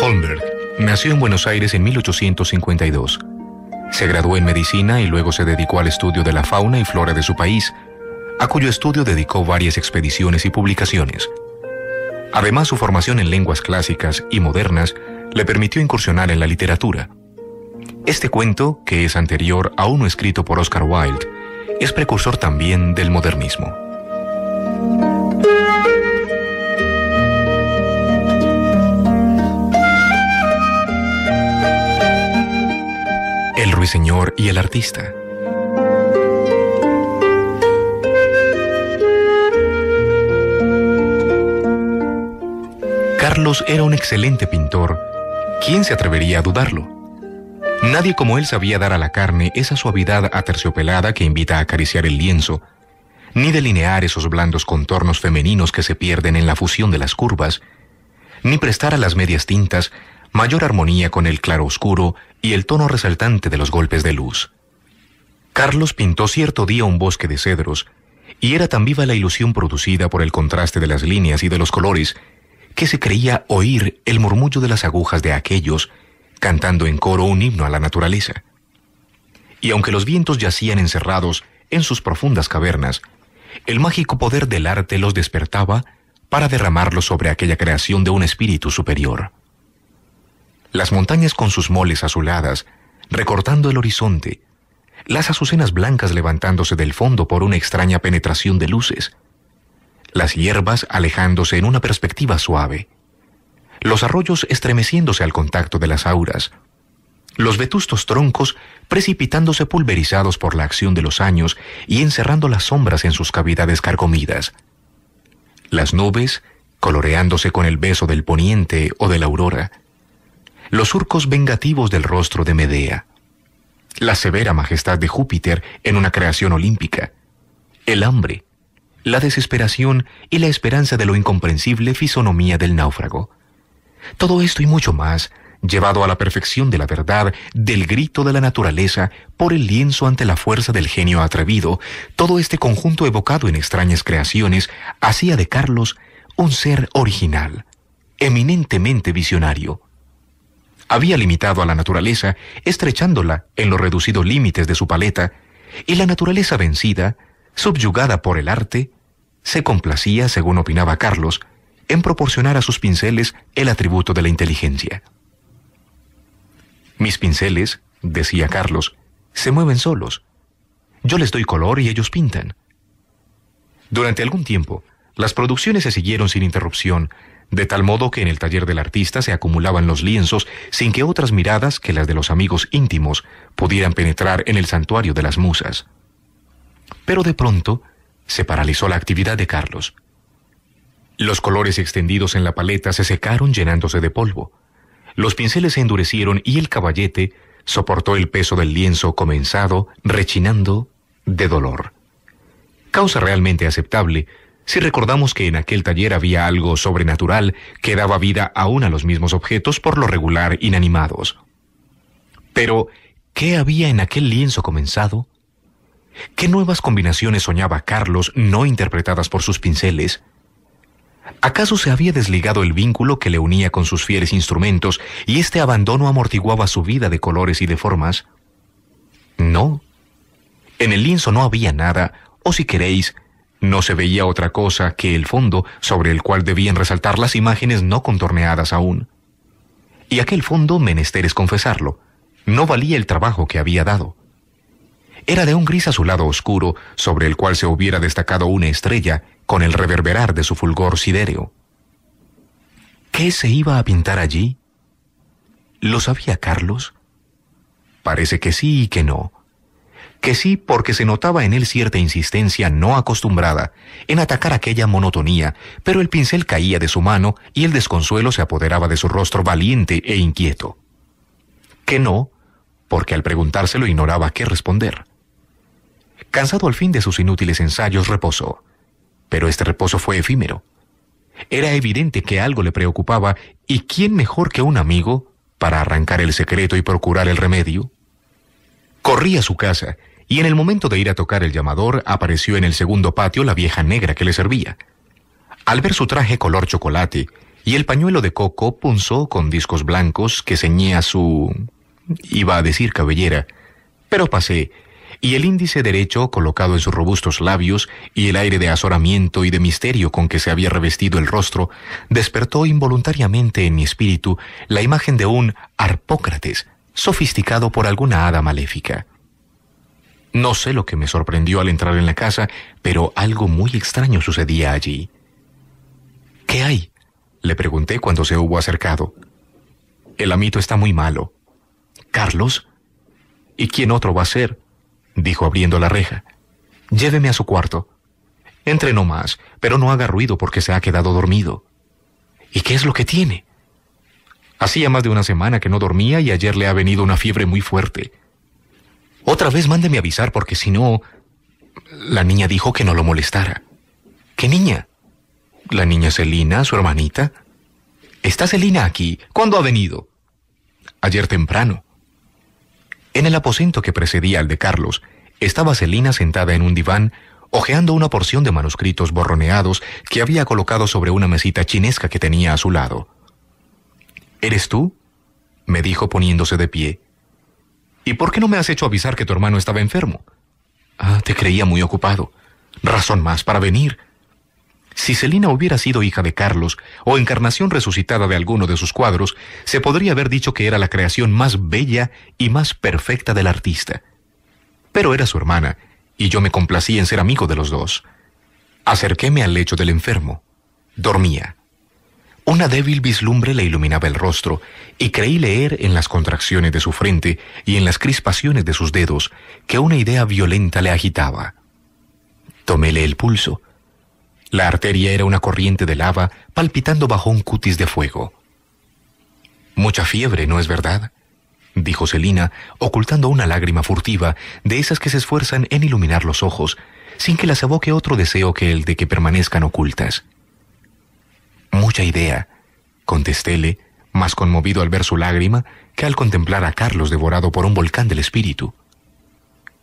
Holmberg nació en Buenos Aires en 1852. Se graduó en medicina y luego se dedicó al estudio de la fauna y flora de su país, a cuyo estudio dedicó varias expediciones y publicaciones. Además, su formación en lenguas clásicas y modernas le permitió incursionar en la literatura. Este cuento, que es anterior a uno escrito por Oscar Wilde, es precursor también del modernismo. El ruiseñor y el artista. Carlos era un excelente pintor. ¿Quién se atrevería a dudarlo? Nadie como él sabía dar a la carne esa suavidad aterciopelada que invita a acariciar el lienzo, ni delinear esos blandos contornos femeninos que se pierden en la fusión de las curvas, ni prestar a las medias tintas mayor armonía con el claroscuro y el tono resaltante de los golpes de luz. Carlos pintó cierto día un bosque de cedros, y era tan viva la ilusión producida por el contraste de las líneas y de los colores, que se creía oír el murmullo de las agujas de aquellos, cantando en coro un himno a la naturaleza. Y aunque los vientos yacían encerrados en sus profundas cavernas, el mágico poder del arte los despertaba para derramarlos sobre aquella creación de un espíritu superior. Las montañas con sus moles azuladas, recortando el horizonte, las azucenas blancas levantándose del fondo por una extraña penetración de luces, las hierbas alejándose en una perspectiva suave, los arroyos estremeciéndose al contacto de las auras, los vetustos troncos precipitándose pulverizados por la acción de los años y encerrando las sombras en sus cavidades carcomidas, las nubes coloreándose con el beso del poniente o de la aurora, los surcos vengativos del rostro de Medea, la severa majestad de Júpiter en una creación olímpica, el hambre, la desesperación y la esperanza de lo incomprensible fisonomía del náufrago. Todo esto y mucho más, llevado a la perfección de la verdad, del grito de la naturaleza, por el lienzo ante la fuerza del genio atrevido, todo este conjunto evocado en extrañas creaciones, hacía de Carlos un ser original, eminentemente visionario. Había limitado a la naturaleza, estrechándola en los reducidos límites de su paleta, y la naturaleza vencida, subyugada por el arte, se complacía, según opinaba Carlos, en proporcionar a sus pinceles el atributo de la inteligencia. Mis pinceles, decía Carlos, se mueven solos. Yo les doy color y ellos pintan. Durante algún tiempo, las producciones se siguieron sin interrupción, de tal modo que en el taller del artista se acumulaban los lienzos sin que otras miradas que las de los amigos íntimos pudieran penetrar en el santuario de las musas. Pero de pronto se paralizó la actividad de Carlos. Los colores extendidos en la paleta se secaron llenándose de polvo. Los pinceles se endurecieron y el caballete soportó el peso del lienzo comenzado, rechinando de dolor. Causa realmente aceptable si recordamos que en aquel taller había algo sobrenatural que daba vida aún a los mismos objetos por lo regular inanimados. Pero, ¿qué había en aquel lienzo comenzado? ¿Qué nuevas combinaciones soñaba Carlos no interpretadas por sus pinceles? ¿Acaso se había desligado el vínculo que le unía con sus fieles instrumentos y este abandono amortiguaba su vida de colores y de formas? No. En el lienzo no había nada, o si queréis, no se veía otra cosa que el fondo sobre el cual debían resaltar las imágenes no contorneadas aún. Y aquel fondo, menester es confesarlo, no valía el trabajo que había dado. Era de un gris azulado oscuro sobre el cual se hubiera destacado una estrella con el reverberar de su fulgor sidéreo. ¿Qué se iba a pintar allí? ¿Lo sabía Carlos? Parece que sí y que no. Que sí porque se notaba en él cierta insistencia no acostumbrada en atacar aquella monotonía, pero el pincel caía de su mano y el desconsuelo se apoderaba de su rostro valiente e inquieto. Que no, porque al preguntárselo ignoraba qué responder. Cansado al fin de sus inútiles ensayos, reposó. Pero este reposo fue efímero. Era evidente que algo le preocupaba, y ¿quién mejor que un amigo para arrancar el secreto y procurar el remedio? Corrí a su casa, y en el momento de ir a tocar el llamador, apareció en el segundo patio la vieja negra que le servía. Al ver su traje color chocolate, y el pañuelo de coco punzó con discos blancos que ceñía su... iba a decir cabellera, pero pasé, y el índice derecho colocado en sus robustos labios y el aire de azoramiento y de misterio con que se había revestido el rostro, despertó involuntariamente en mi espíritu la imagen de un Harpócrates, sofisticado por alguna hada maléfica. No sé lo que me sorprendió al entrar en la casa, pero algo muy extraño sucedía allí. ¿Qué hay?, le pregunté cuando se hubo acercado. El amito está muy malo. ¿Carlos? ¿Y quién otro va a ser?, dijo abriendo la reja. Lléveme a su cuarto. Entre no más, pero no haga ruido porque se ha quedado dormido. ¿Y qué es lo que tiene? Hacía más de una semana que no dormía y ayer le ha venido una fiebre muy fuerte. Otra vez mándeme avisar porque si no... La niña dijo que no lo molestara. ¿Qué niña? La niña Celina, su hermanita. ¿Está Celina aquí? ¿Cuándo ha venido? Ayer temprano. En el aposento que precedía al de Carlos, estaba Celina sentada en un diván, hojeando una porción de manuscritos borroneados que había colocado sobre una mesita chinesca que tenía a su lado. ¿Eres tú?, me dijo poniéndose de pie. ¿Y por qué no me has hecho avisar que tu hermano estaba enfermo? Ah, te creía muy ocupado. Razón más para venir. Si Celina hubiera sido hija de Carlos o encarnación resucitada de alguno de sus cuadros, se podría haber dicho que era la creación más bella y más perfecta del artista. Pero era su hermana, y yo me complací en ser amigo de los dos. Acerquéme al lecho del enfermo. Dormía. Una débil vislumbre le iluminaba el rostro, y creí leer en las contracciones de su frente y en las crispaciones de sus dedos que una idea violenta le agitaba. Toméle el pulso. La arteria era una corriente de lava palpitando bajo un cutis de fuego. Mucha fiebre, ¿no es verdad?, dijo Celina, ocultando una lágrima furtiva, de esas que se esfuerzan en iluminar los ojos, sin que las evoque otro deseo que el de que permanezcan ocultas. Mucha idea, contestéle, más conmovido al ver su lágrima que al contemplar a Carlos devorado por un volcán del espíritu.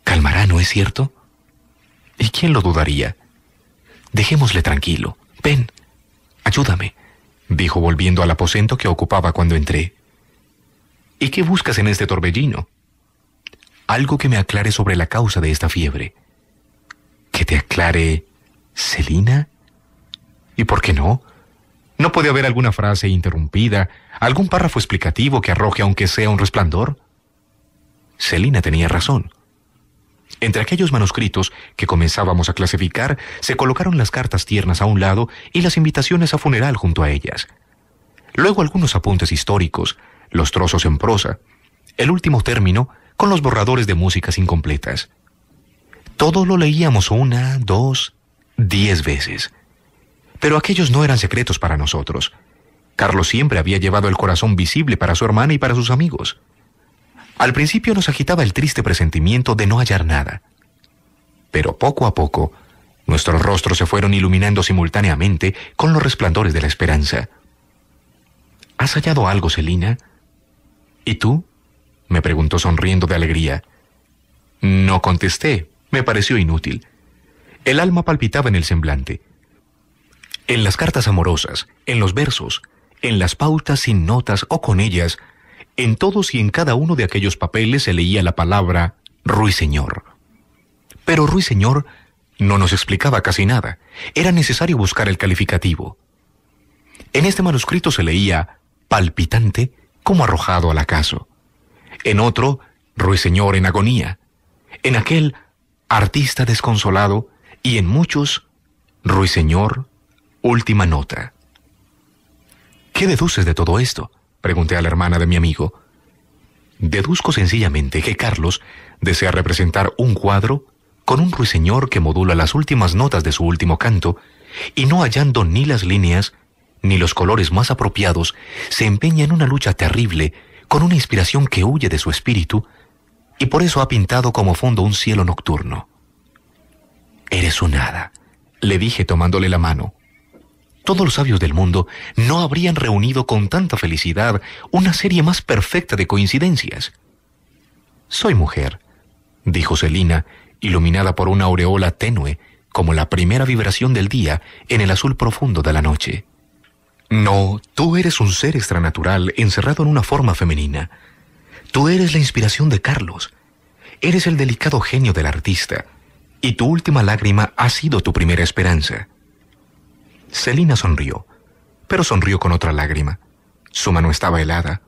Calmará, ¿no es cierto? ¿Y quién lo dudaría? Dejémosle tranquilo. Ven, ayúdame, dijo volviendo al aposento que ocupaba cuando entré. ¿Y qué buscas en este torbellino? Algo que me aclare sobre la causa de esta fiebre. ¿Que te aclare Celina? ¿Y por qué no? ¿No puede haber alguna frase interrumpida, algún párrafo explicativo que arroje aunque sea un resplandor? Celina tenía razón. Entre aquellos manuscritos que comenzábamos a clasificar, se colocaron las cartas tiernas a un lado y las invitaciones a funeral junto a ellas. Luego algunos apuntes históricos, los trozos en prosa, el último término con los borradores de músicas incompletas. Todo lo leíamos 1, 2, 10 veces. Pero aquellos no eran secretos para nosotros. Carlos siempre había llevado el corazón visible para su hermana y para sus amigos. Al principio nos agitaba el triste presentimiento de no hallar nada. Pero poco a poco, nuestros rostros se fueron iluminando simultáneamente con los resplandores de la esperanza. ¿Has hallado algo, Celina? ¿Y tú?, me preguntó sonriendo de alegría. No contesté, me pareció inútil. El alma palpitaba en el semblante. En las cartas amorosas, en los versos, en las pautas sin notas o con ellas, en todos y en cada uno de aquellos papeles se leía la palabra Ruiseñor. Pero Ruiseñor no nos explicaba casi nada. Era necesario buscar el calificativo. En este manuscrito se leía palpitante como arrojado al acaso. En otro, Ruiseñor en agonía. En aquel, artista desconsolado. Y en muchos, Ruiseñor, última nota. ¿Qué deduces de todo esto?, pregunté a la hermana de mi amigo. Deduzco sencillamente que Carlos desea representar un cuadro con un ruiseñor que modula las últimas notas de su último canto, y no hallando ni las líneas ni los colores más apropiados, se empeña en una lucha terrible con una inspiración que huye de su espíritu, y por eso ha pintado como fondo un cielo nocturno. Eres un hada, le dije tomándole la mano. Todos los sabios del mundo no habrían reunido con tanta felicidad una serie más perfecta de coincidencias. Soy mujer, dijo Celina, iluminada por una aureola tenue, como la primera vibración del día en el azul profundo de la noche. No, tú eres un ser extranatural encerrado en una forma femenina. Tú eres la inspiración de Carlos. Eres el delicado genio del artista. Y tu última lágrima ha sido tu primera esperanza. Celina sonrió, pero sonrió con otra lágrima. Su mano estaba helada.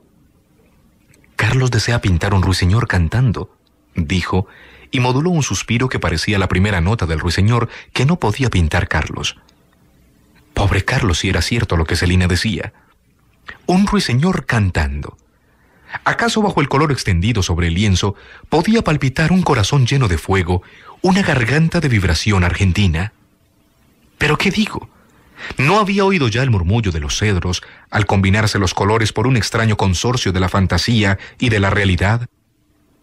Carlos desea pintar un ruiseñor cantando, dijo, y moduló un suspiro que parecía la primera nota del ruiseñor que no podía pintar Carlos. Pobre Carlos, si era cierto lo que Celina decía. Un ruiseñor cantando. ¿Acaso bajo el color extendido sobre el lienzo podía palpitar un corazón lleno de fuego, una garganta de vibración argentina? ¿Pero qué digo? ¿No había oído ya el murmullo de los cedros al combinarse los colores por un extraño consorcio de la fantasía y de la realidad?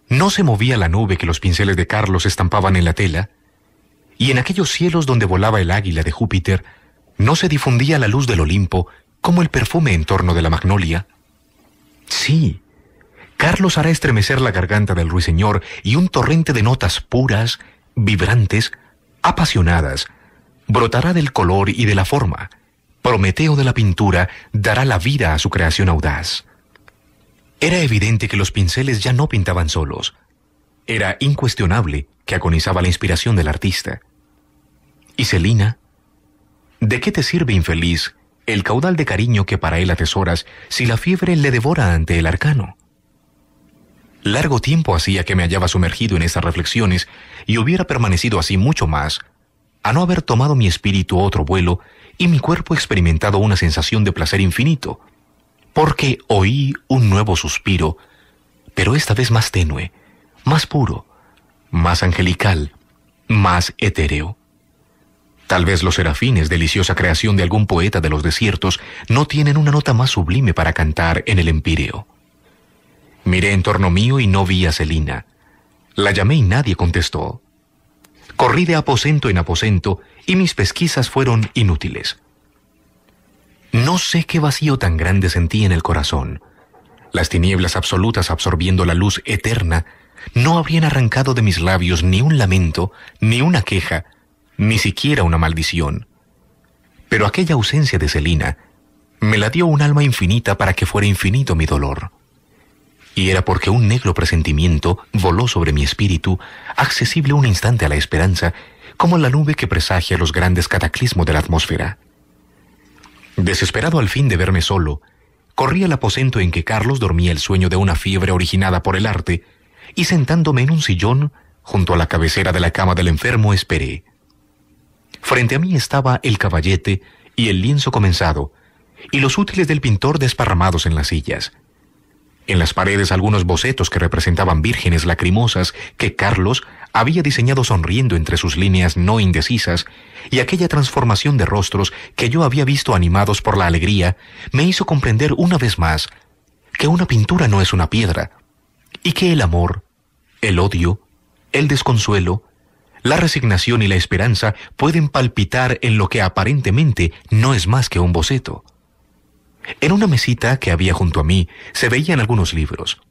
¿No se movía la nube que los pinceles de Carlos estampaban en la tela? Y en aquellos cielos donde volaba el águila de Júpiter, ¿no se difundía la luz del Olimpo como el perfume en torno de la magnolia? Sí, Carlos hará estremecer la garganta del ruiseñor y un torrente de notas puras, vibrantes, apasionadas, brotará del color y de la forma. Prometeo de la pintura dará la vida a su creación audaz. Era evidente que los pinceles ya no pintaban solos. Era incuestionable que agonizaba la inspiración del artista. ¿Y Celina? ¿De qué te sirve, infeliz, el caudal de cariño que para él atesoras si la fiebre le devora ante el arcano? Largo tiempo hacía que me hallaba sumergido en estas reflexiones y hubiera permanecido así mucho más, a no haber tomado mi espíritu otro vuelo y mi cuerpo experimentado una sensación de placer infinito, porque oí un nuevo suspiro, pero esta vez más tenue, más puro, más angelical, más etéreo. Tal vez los serafines, deliciosa creación de algún poeta de los desiertos, no tienen una nota más sublime para cantar en el empíreo. Miré en torno mío y no vi a Celina. La llamé y nadie contestó. Corrí de aposento en aposento y mis pesquisas fueron inútiles. No sé qué vacío tan grande sentí en el corazón. Las tinieblas absolutas absorbiendo la luz eterna no habrían arrancado de mis labios ni un lamento, ni una queja, ni siquiera una maldición. Pero aquella ausencia de Celina me la dio un alma infinita para que fuera infinito mi dolor. Y era porque un negro presentimiento voló sobre mi espíritu, accesible un instante a la esperanza, como la nube que presagia los grandes cataclismos de la atmósfera. Desesperado al fin de verme solo, corrí al aposento en que Carlos dormía el sueño de una fiebre originada por el arte, y sentándome en un sillón, junto a la cabecera de la cama del enfermo, esperé. Frente a mí estaba el caballete y el lienzo comenzado, y los útiles del pintor desparramados en las sillas. En las paredes algunos bocetos que representaban vírgenes lacrimosas que Carlos había diseñado sonriendo entre sus líneas no indecisas, y aquella transformación de rostros que yo había visto animados por la alegría me hizo comprender una vez más que una pintura no es una piedra, y que el amor, el odio, el desconsuelo, la resignación y la esperanza pueden palpitar en lo que aparentemente no es más que un boceto. En una mesita que había junto a mí se veían algunos libros.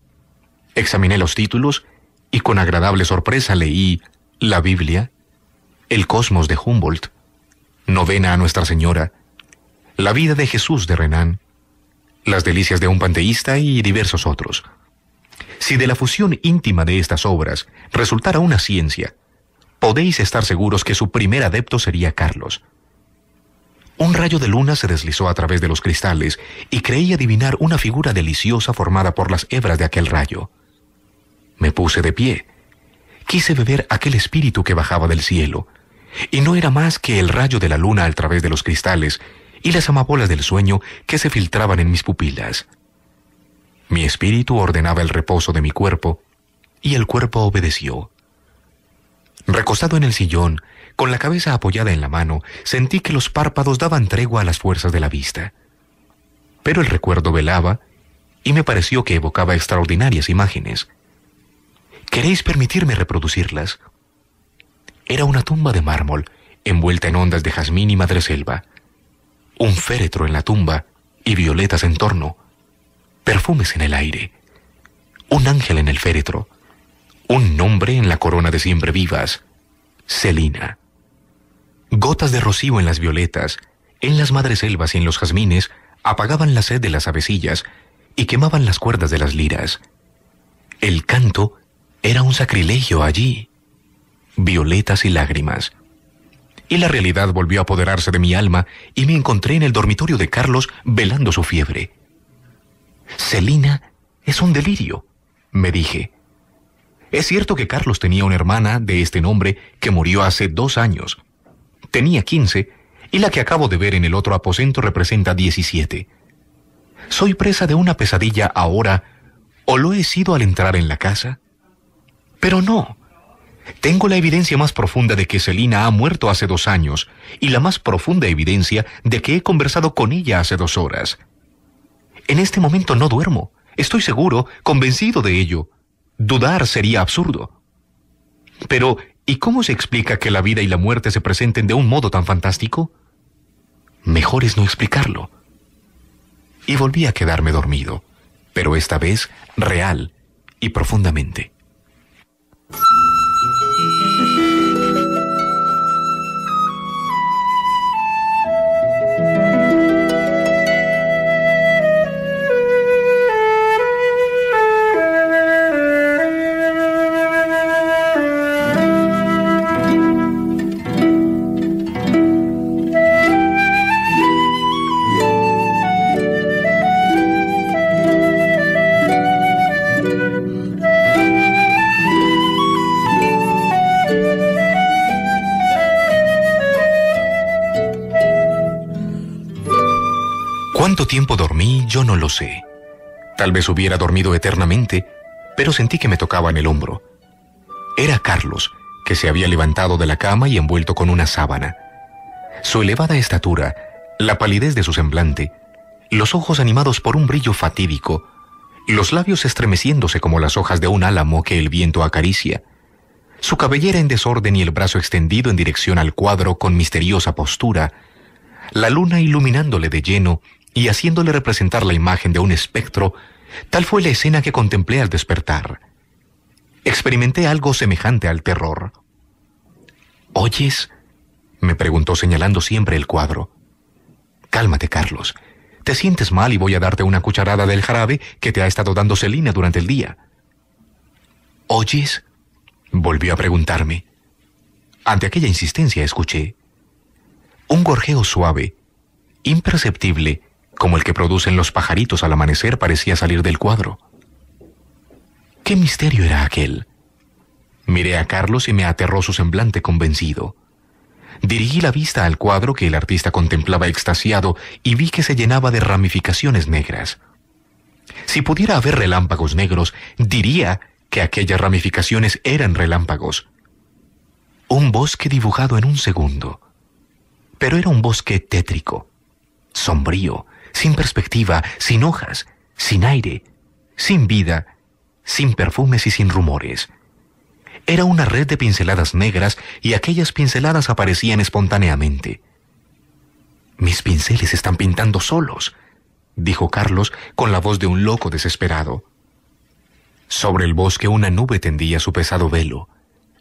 Examiné los títulos y con agradable sorpresa leí La Biblia, El Cosmos de Humboldt, Novena a Nuestra Señora, La vida de Jesús de Renan, Las delicias de un panteísta y diversos otros. Si de la fusión íntima de estas obras resultara una ciencia, podéis estar seguros que su primer adepto sería Carlos. Un rayo de luna se deslizó a través de los cristales y creí adivinar una figura deliciosa formada por las hebras de aquel rayo. Me puse de pie. Quise beber aquel espíritu que bajaba del cielo, y no era más que el rayo de la luna a través de los cristales y las amapolas del sueño que se filtraban en mis pupilas. Mi espíritu ordenaba el reposo de mi cuerpo, y el cuerpo obedeció. Recostado en el sillón, con la cabeza apoyada en la mano, sentí que los párpados daban tregua a las fuerzas de la vista. Pero el recuerdo velaba, y me pareció que evocaba extraordinarias imágenes. ¿Queréis permitirme reproducirlas? Era una tumba de mármol, envuelta en ondas de jazmín y madreselva. Un féretro en la tumba, y violetas en torno. Perfumes en el aire. Un ángel en el féretro. Un nombre en la corona de siempre vivas. Celina. Gotas de rocío en las violetas, en las madreselvas y en los jazmines, apagaban la sed de las avecillas y quemaban las cuerdas de las liras. El canto era un sacrilegio allí. Violetas y lágrimas. Y la realidad volvió a apoderarse de mi alma y me encontré en el dormitorio de Carlos velando su fiebre. «Celina es un delirio», me dije. Es cierto que Carlos tenía una hermana de este nombre que murió hace 2 años. Tenía 15 y la que acabo de ver en el otro aposento representa 17. ¿Soy presa de una pesadilla ahora o lo he sido al entrar en la casa? Pero no. Tengo la evidencia más profunda de que Celina ha muerto hace 2 años y la más profunda evidencia de que he conversado con ella hace 2 horas. En este momento no duermo. Estoy seguro, convencido de ello. Dudar sería absurdo. Pero, ¿y cómo se explica que la vida y la muerte se presenten de un modo tan fantástico? Mejor es no explicarlo. Y volví a quedarme dormido, pero esta vez real y profundamente. ¿Cuánto tiempo dormí? Yo no lo sé. Tal vez hubiera dormido eternamente, pero sentí que me tocaba en el hombro. Era Carlos, que se había levantado de la cama y envuelto con una sábana. Su elevada estatura, la palidez de su semblante, los ojos animados por un brillo fatídico, los labios estremeciéndose como las hojas de un álamo que el viento acaricia, su cabellera en desorden y el brazo extendido en dirección al cuadro con misteriosa postura, la luna iluminándole de lleno y haciéndole representar la imagen de un espectro, tal fue la escena que contemplé al despertar. Experimenté algo semejante al terror. «¿Oyes?», me preguntó señalando siempre el cuadro. «Cálmate, Carlos. Te sientes mal y voy a darte una cucharada del jarabe que te ha estado dando Celina durante el día». «¿Oyes?», volvió a preguntarme. Ante aquella insistencia escuché. Un gorjeo suave, imperceptible, como el que producen los pajaritos al amanecer, parecía salir del cuadro. ¿Qué misterio era aquel? Miré a Carlos y me aterró su semblante convencido. Dirigí la vista al cuadro que el artista contemplaba extasiado y vi que se llenaba de ramificaciones negras. Si pudiera haber relámpagos negros, diría que aquellas ramificaciones eran relámpagos. Un bosque dibujado en un segundo. Pero era un bosque tétrico, sombrío, sin perspectiva, sin hojas, sin aire, sin vida, sin perfumes y sin rumores. Era una red de pinceladas negras y aquellas pinceladas aparecían espontáneamente. «Mis pinceles están pintando solos», dijo Carlos con la voz de un loco desesperado. Sobre el bosque una nube tendía su pesado velo.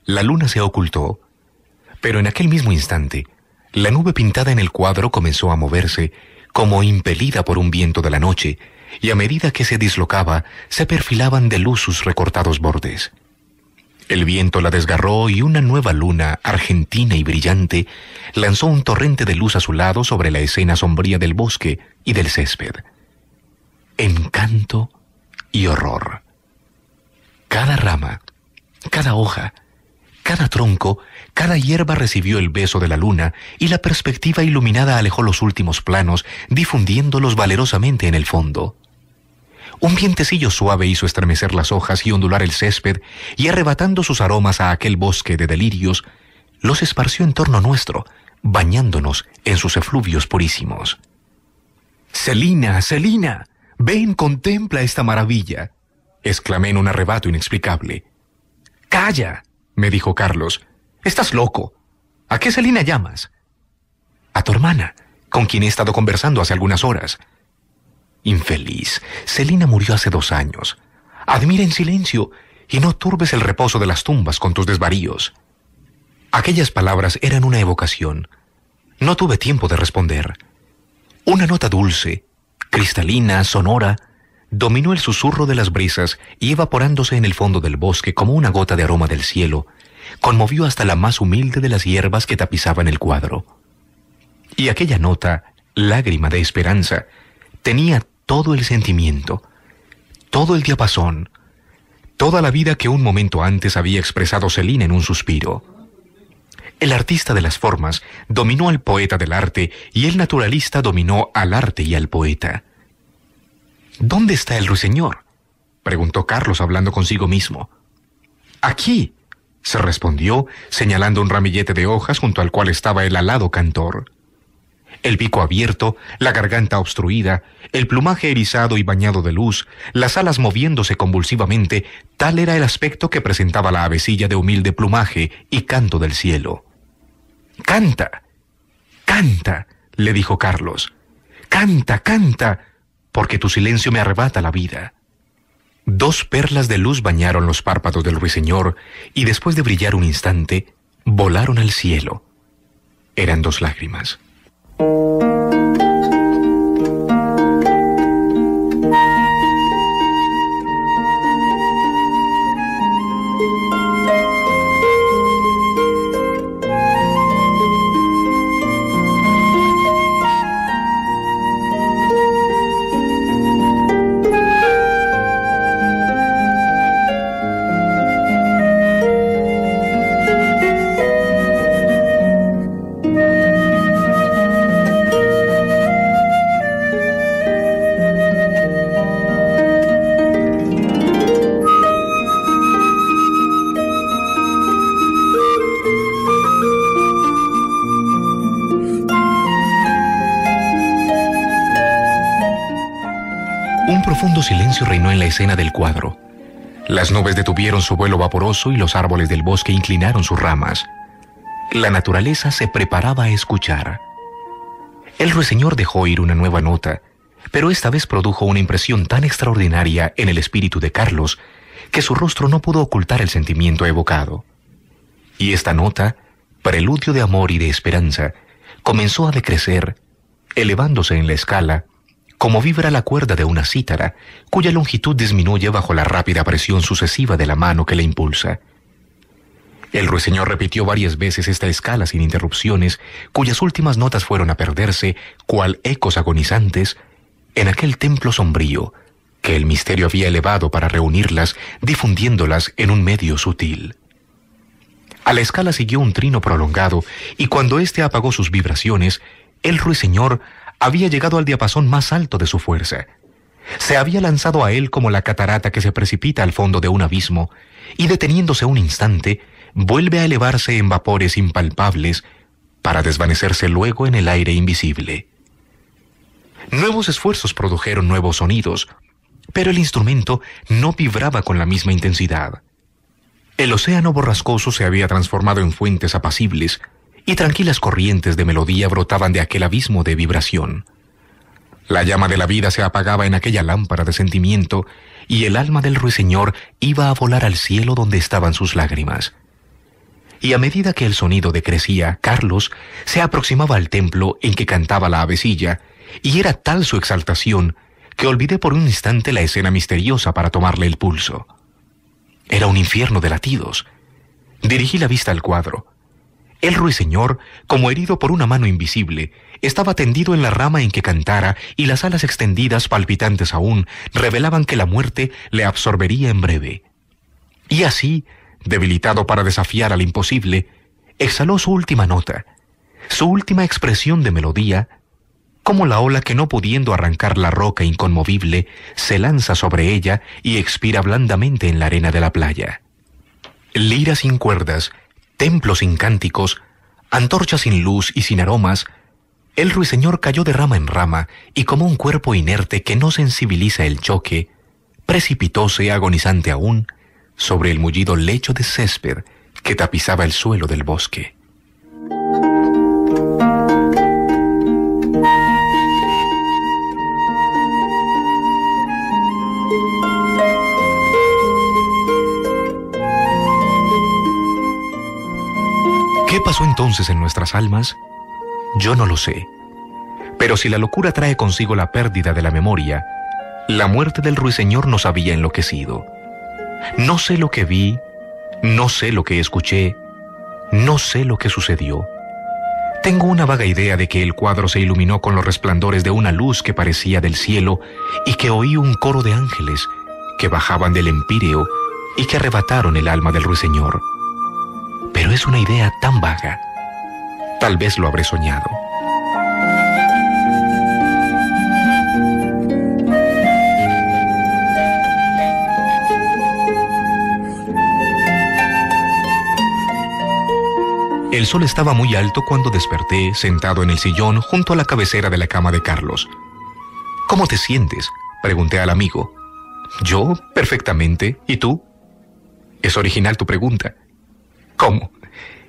La luna se ocultó, pero en aquel mismo instante, la nube pintada en el cuadro comenzó a moverse, como impelida por un viento de la noche, y a medida que se dislocaba, se perfilaban de luz sus recortados bordes. El viento la desgarró y una nueva luna, argentina y brillante, lanzó un torrente de luz azulado sobre la escena sombría del bosque y del césped. Encanto y horror. Cada rama, cada hoja, cada tronco, cada hierba recibió el beso de la luna y la perspectiva iluminada alejó los últimos planos, difundiéndolos valerosamente en el fondo. Un vientecillo suave hizo estremecer las hojas y ondular el césped, y arrebatando sus aromas a aquel bosque de delirios, los esparció en torno nuestro, bañándonos en sus efluvios purísimos. «Celina, Celina, ven, contempla esta maravilla», exclamé en un arrebato inexplicable. «¡Calla!», me dijo Carlos. «Estás loco. ¿A qué Celina llamas?» «A tu hermana, con quien he estado conversando hace algunas horas». «Infeliz, Celina murió hace 2 años. Admira en silencio y no turbes el reposo de las tumbas con tus desvaríos». Aquellas palabras eran una evocación. No tuve tiempo de responder. Una nota dulce, cristalina, sonora, dominó el susurro de las brisas y evaporándose en el fondo del bosque como una gota de aroma del cielo, conmovió hasta la más humilde de las hierbas que tapizaban el cuadro. Y aquella nota, lágrima de esperanza, tenía todo el sentimiento, todo el diapasón, toda la vida que un momento antes había expresado Céline en un suspiro. El artista de las formas dominó al poeta del arte y el naturalista dominó al arte y al poeta. ¿Dónde está el ruiseñor?, preguntó Carlos hablando consigo mismo. Aquí, se respondió, señalando un ramillete de hojas junto al cual estaba el alado cantor. El pico abierto, la garganta obstruida, el plumaje erizado y bañado de luz, las alas moviéndose convulsivamente, tal era el aspecto que presentaba la avecilla de humilde plumaje y canto del cielo. «¡Canta! ¡Canta!», le dijo Carlos. «¡Canta, canta! Porque tu silencio me arrebata la vida». Dos perlas de luz bañaron los párpados del ruiseñor y después de brillar un instante, volaron al cielo. Eran dos lágrimas. Un profundo silencio reinó en la escena del cuadro. Las nubes detuvieron su vuelo vaporoso y los árboles del bosque inclinaron sus ramas. La naturaleza se preparaba a escuchar. El ruiseñor dejó oír una nueva nota, pero esta vez produjo una impresión tan extraordinaria en el espíritu de Carlos que su rostro no pudo ocultar el sentimiento evocado. Y esta nota, preludio de amor y de esperanza, comenzó a decrecer, elevándose en la escala, como vibra la cuerda de una cítara, cuya longitud disminuye bajo la rápida presión sucesiva de la mano que la impulsa. El ruiseñor repitió varias veces esta escala sin interrupciones, cuyas últimas notas fueron a perderse, cual ecos agonizantes, en aquel templo sombrío que el misterio había elevado para reunirlas, difundiéndolas en un medio sutil. A la escala siguió un trino prolongado, y cuando éste apagó sus vibraciones, el ruiseñor había llegado al diapasón más alto de su fuerza. Se había lanzado a él como la catarata que se precipita al fondo de un abismo, y deteniéndose un instante, vuelve a elevarse en vapores impalpables para desvanecerse luego en el aire invisible. Nuevos esfuerzos produjeron nuevos sonidos, pero el instrumento no vibraba con la misma intensidad. El océano borrascoso se había transformado en fuentes apacibles, y tranquilas corrientes de melodía brotaban de aquel abismo de vibración. La llama de la vida se apagaba en aquella lámpara de sentimiento, y el alma del ruiseñor iba a volar al cielo donde estaban sus lágrimas. Y a medida que el sonido decrecía, Carlos se aproximaba al templo en que cantaba la avecilla, y era tal su exaltación que olvidé por un instante la escena misteriosa para tomarle el pulso. Era un infierno de latidos. Dirigí la vista al cuadro. El ruiseñor, como herido por una mano invisible, estaba tendido en la rama en que cantara, y las alas extendidas, palpitantes aún, revelaban que la muerte le absorbería en breve. Y así, debilitado para desafiar al imposible, exhaló su última nota, su última expresión de melodía, como la ola que, no pudiendo arrancar la roca inconmovible, se lanza sobre ella y expira blandamente en la arena de la playa. Lira sin cuerdas, templos sin cánticos, antorchas sin luz y sin aromas, el ruiseñor cayó de rama en rama y, como un cuerpo inerte que no sensibiliza el choque, precipitóse agonizante aún sobre el mullido lecho de césped que tapizaba el suelo del bosque. ¿Qué pasó entonces en nuestras almas? Yo no lo sé. Pero si la locura trae consigo la pérdida de la memoria, la muerte del ruiseñor nos había enloquecido. No sé lo que vi, no sé lo que escuché, no sé lo que sucedió. Tengo una vaga idea de que el cuadro se iluminó con los resplandores de una luz que parecía del cielo y que oí un coro de ángeles que bajaban del empíreo y que arrebataron el alma del ruiseñor. Pero es una idea tan vaga. Tal vez lo habré soñado. El sol estaba muy alto cuando desperté, sentado en el sillón junto a la cabecera de la cama de Carlos. ¿Cómo te sientes?, pregunté al amigo. Yo, perfectamente. ¿Y tú? Es original tu pregunta. ¿Cómo?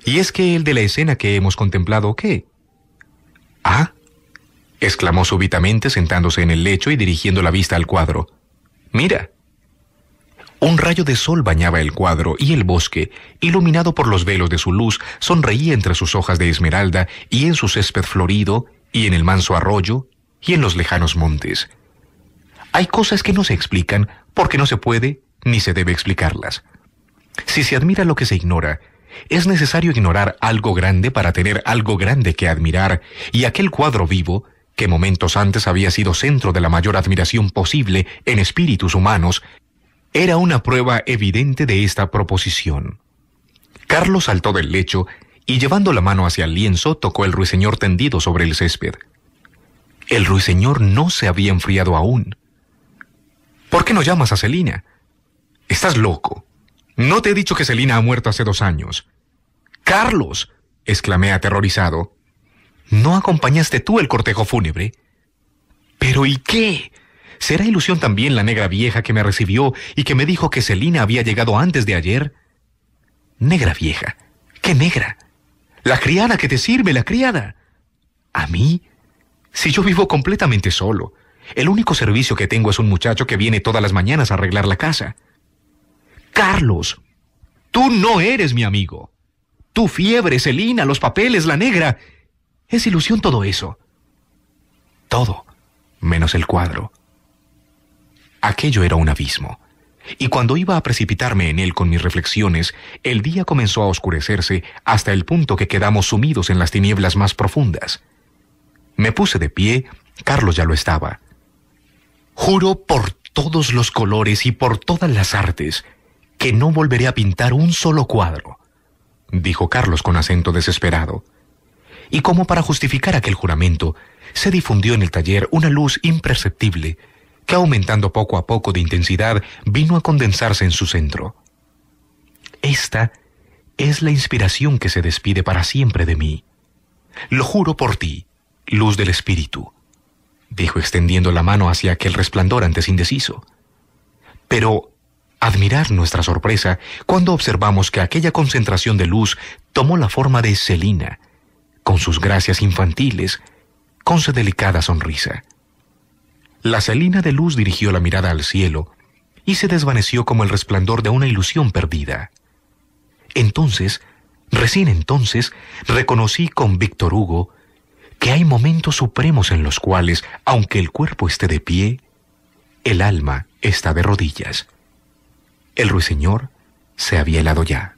¿Y es que el de la escena que hemos contemplado qué? ¿Ah? Exclamó súbitamente sentándose en el lecho y dirigiendo la vista al cuadro. Mira. Un rayo de sol bañaba el cuadro y el bosque, iluminado por los velos de su luz, sonreía entre sus hojas de esmeralda y en su césped florido, y en el manso arroyo, y en los lejanos montes. Hay cosas que no se explican porque no se puede ni se debe explicarlas. Si se admira lo que se ignora, es necesario ignorar algo grande para tener algo grande que admirar, y aquel cuadro vivo, que momentos antes había sido centro de la mayor admiración posible en espíritus humanos, era una prueba evidente de esta proposición. Carlos saltó del lecho y, llevando la mano hacia el lienzo, tocó el ruiseñor tendido sobre el césped. El ruiseñor no se había enfriado aún. ¿Por qué no llamas a Celina? Estás loco. No te he dicho que Celina ha muerto hace 2 años. ¡Carlos!, exclamé aterrorizado. ¿No acompañaste tú el cortejo fúnebre? ¿Pero y qué? ¿Será ilusión también la negra vieja que me recibió y que me dijo que Celina había llegado antes de ayer? ¿Negra vieja? ¿Qué negra? La criada que te sirve, la criada. ¿A mí? Si yo vivo completamente solo. El único servicio que tengo es un muchacho que viene todas las mañanas a arreglar la casa. Carlos, tú no eres mi amigo. Tu fiebre, Celina, los papeles, la negra. Es ilusión todo eso. Todo, menos el cuadro. Aquello era un abismo, y cuando iba a precipitarme en él con mis reflexiones, el día comenzó a oscurecerse hasta el punto que quedamos sumidos en las tinieblas más profundas. Me puse de pie, Carlos ya lo estaba. Juro por todos los colores y por todas las artes que no volveré a pintar un solo cuadro, dijo Carlos con acento desesperado. Y como para justificar aquel juramento, se difundió en el taller una luz imperceptible que, aumentando poco a poco de intensidad, vino a condensarse en su centro. Esta es la inspiración que se despide para siempre de mí. Lo juro por ti, luz del espíritu, dijo extendiendo la mano hacia aquel resplandor antes indeciso. Pero admirad nuestra sorpresa cuando observamos que aquella concentración de luz tomó la forma de Celina, con sus gracias infantiles, con su delicada sonrisa. La Celina de luz dirigió la mirada al cielo y se desvaneció como el resplandor de una ilusión perdida. Entonces, recién entonces, reconocí con Víctor Hugo que hay momentos supremos en los cuales, aunque el cuerpo esté de pie, el alma está de rodillas. El ruiseñor se había helado ya.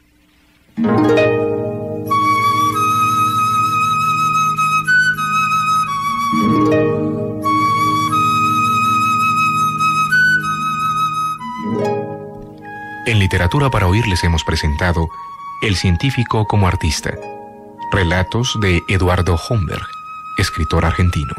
En Literatura para Oír les hemos presentado El científico como artista. Relatos de Eduardo Homberg, escritor argentino.